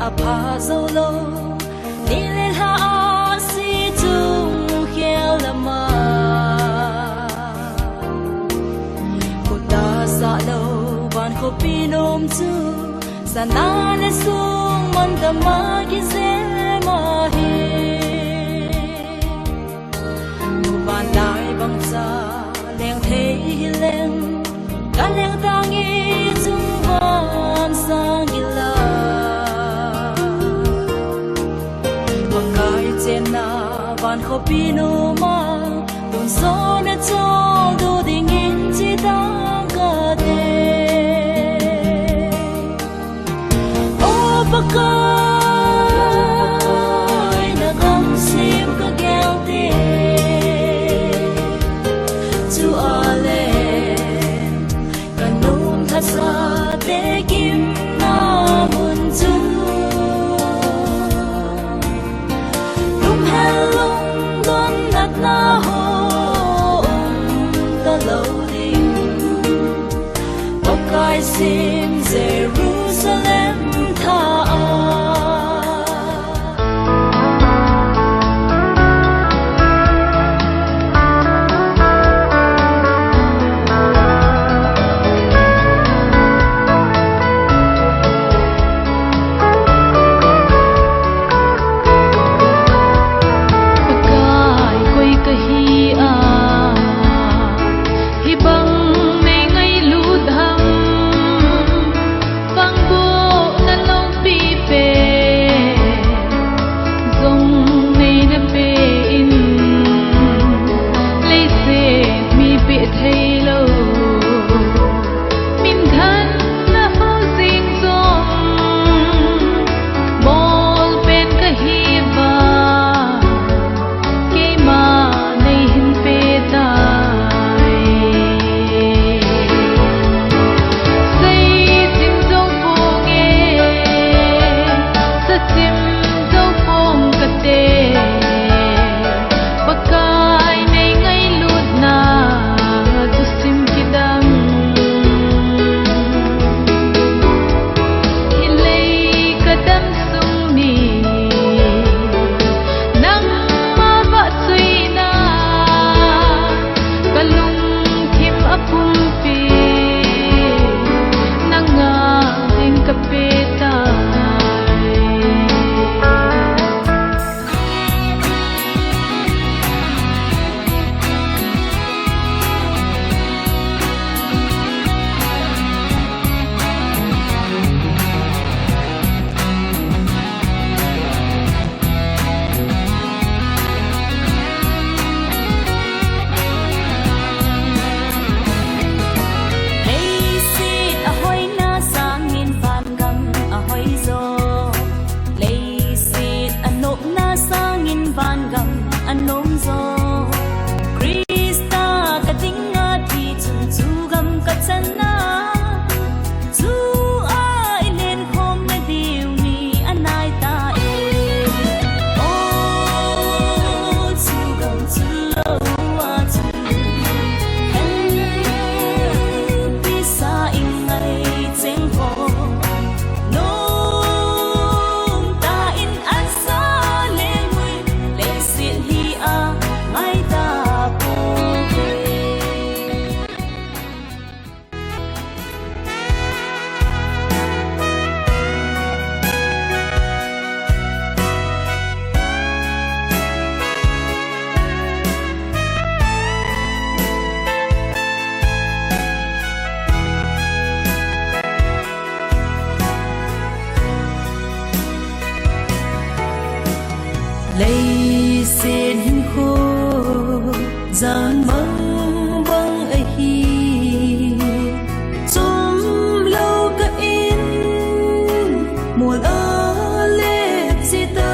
apa zolo nile ha si tung hiel lama kuta sa lo ban ko pinom chu sanale sung man da magi se mahi ban lai bang sa leng thei leng ka leng tangi chung ban sang gila makai chena ban kho pino ma don so na cho do ding in chi dang ka de o pakai na gam sim ka gel de to ale kanum tha sa te kim na mun chu lum helong don nat na ho ta lo ding pakai sim Jerusalem tha lấy xin hin khô gian măng băng ai hi zum lâu cả in mùa a lệ si ta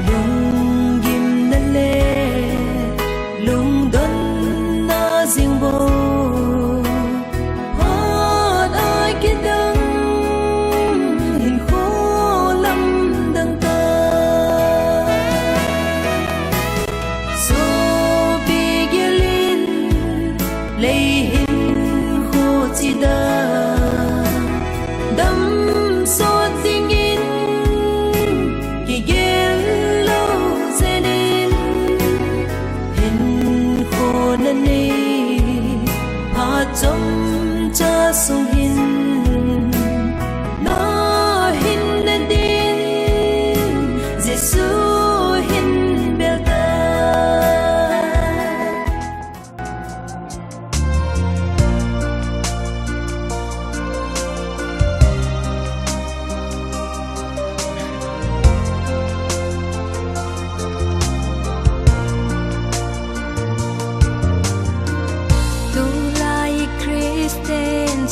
lung gim na lệ lung đơn na riêng vô hát ai kia đắng hình khô lắm đắng ta so be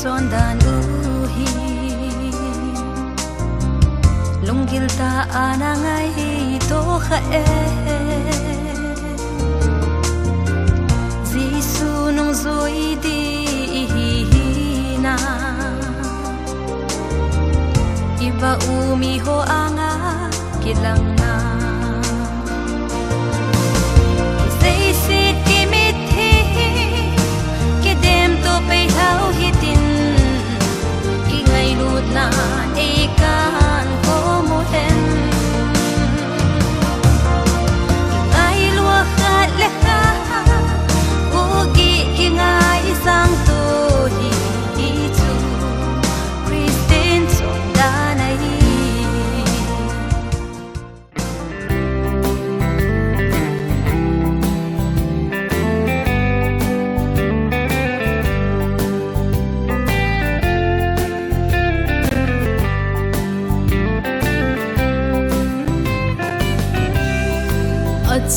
chon dan uhi lungil ta anangai to kha Gisu nong zoi di na Iba umi ho anga kilang na Say sit kimit hi Kidem to pay hao hitin Ingay lut na ikan ko mo hen Ingay luwakad leha Ugi ingay isang to hitu Christine sondanay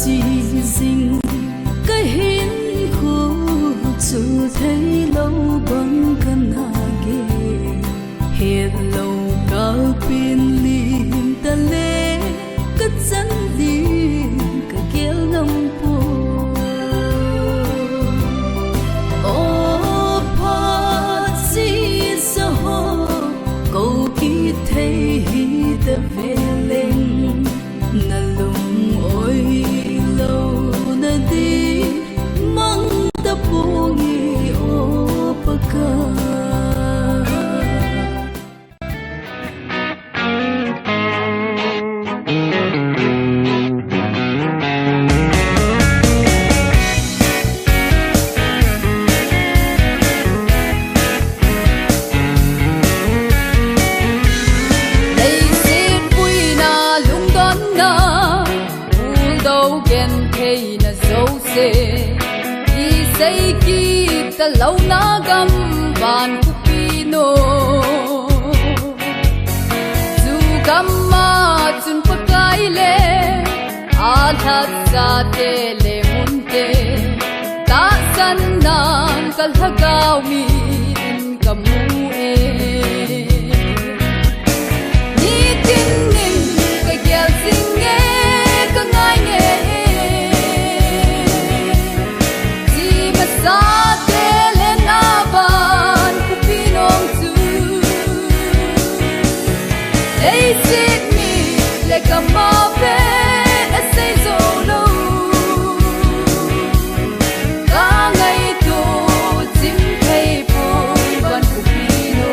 Chỉ dình cái hiến khu chú thấy lâu bằng căn hage hiện lâu cao pin liền ta lê cất dẫn liền cả kéo ngông po ô pa si sa ho câu kỳ thấy ta về lên na lung ôi di mang tapungi opaka Đây xin vui na lung đón na u đâu ghen thei na dấu se I say kita lau na gam van kupino Zu gamma chun pakai le Alhat sa te le munte Ta san nan kal hagaw mi in kamu Ni tin nin ka gyal singe ka ngai nge Sa tele naban kupinong tu They sit me like a muppet as they solo Nangai to tim pay boy ban kupino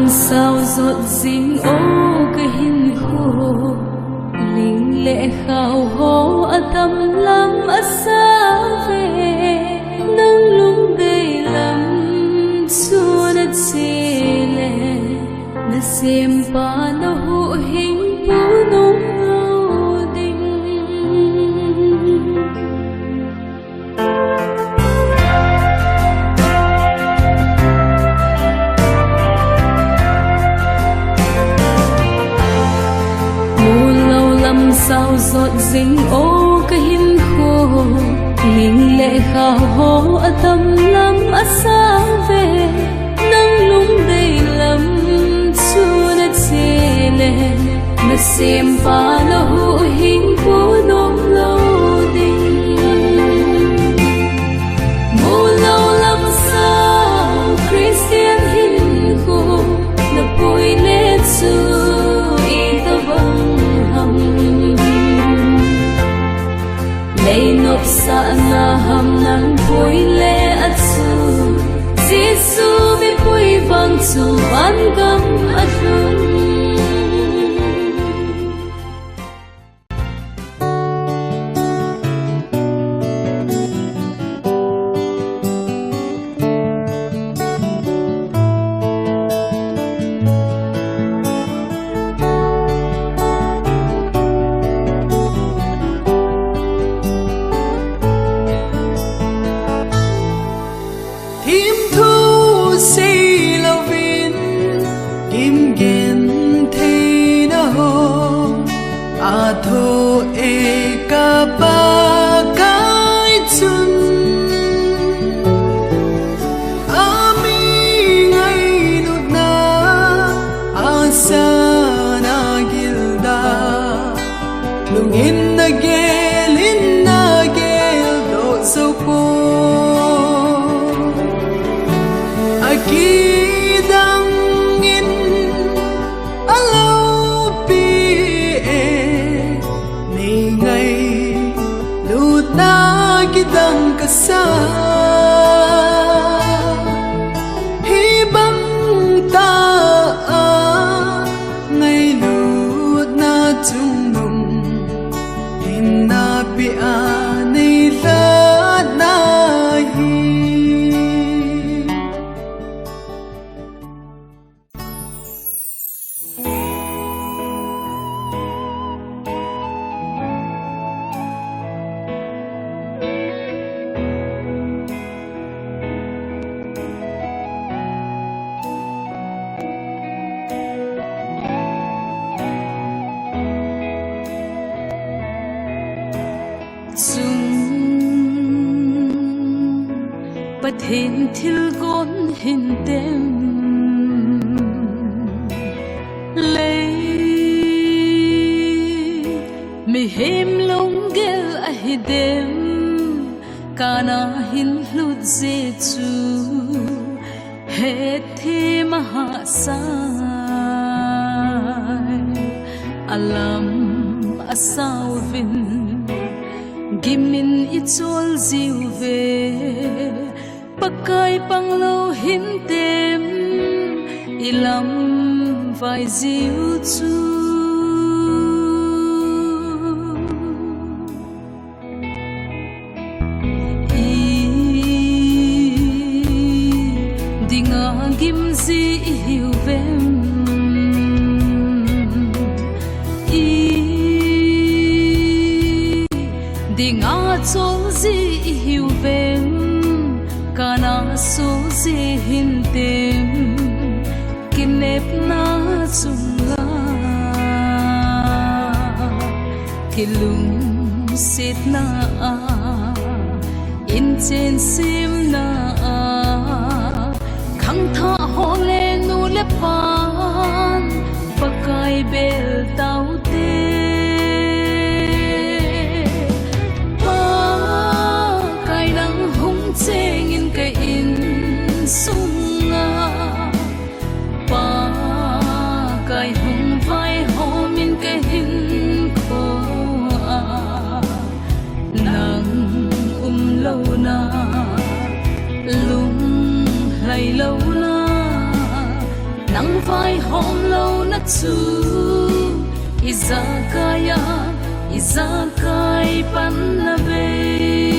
sao giọt dính ô cái hình hồ linh lệ khao hô ở tâm lắm ở xa về nắng lung đầy lắm xua đất xì lệ na xem ba na hộ hình bố nông lâu đình sao giọt dính ô cái hình khô linh lệ khao hô ở tâm lắm ở xa về nắng lung đầy lắm xua đất xê lệ mà xem ba là hộ hình của nông lâu đình mô lâu lắm sao Christian hình khô là bôi lên xưa ý ta vâng Lei nộp sa na ham nang bôi lệ at su Giêsu bị bôi vang su ban gam at hun tho e ka pa kai chun ami ngai nu na asa na gilda lungin na gelin na gel do so po akidang in alaw pi e nangai lut na kidang kasa hibang ta ngay lut na tumnum hinapi anay lahat na Pathen thil gon hin tem lei mi hem long gel ahidem kana hin lut ze chu he the mahasai alam asawvin gimin ichol ziuve pakai panglo hintem ilam vai ziu chu i dinga gimzi hiuvem i dinga cholzi hiuvem kana so ze hintem kinep na chunga kilum sit na in chen sim na khang tha hole nu le pan pakai bel tau te pakai nang hung cheng in kai in sunga pa kai hung vai hom in kai hin ko nang lo na lung lai lo na nang vai hom lo na chu izakaya izakai pan na be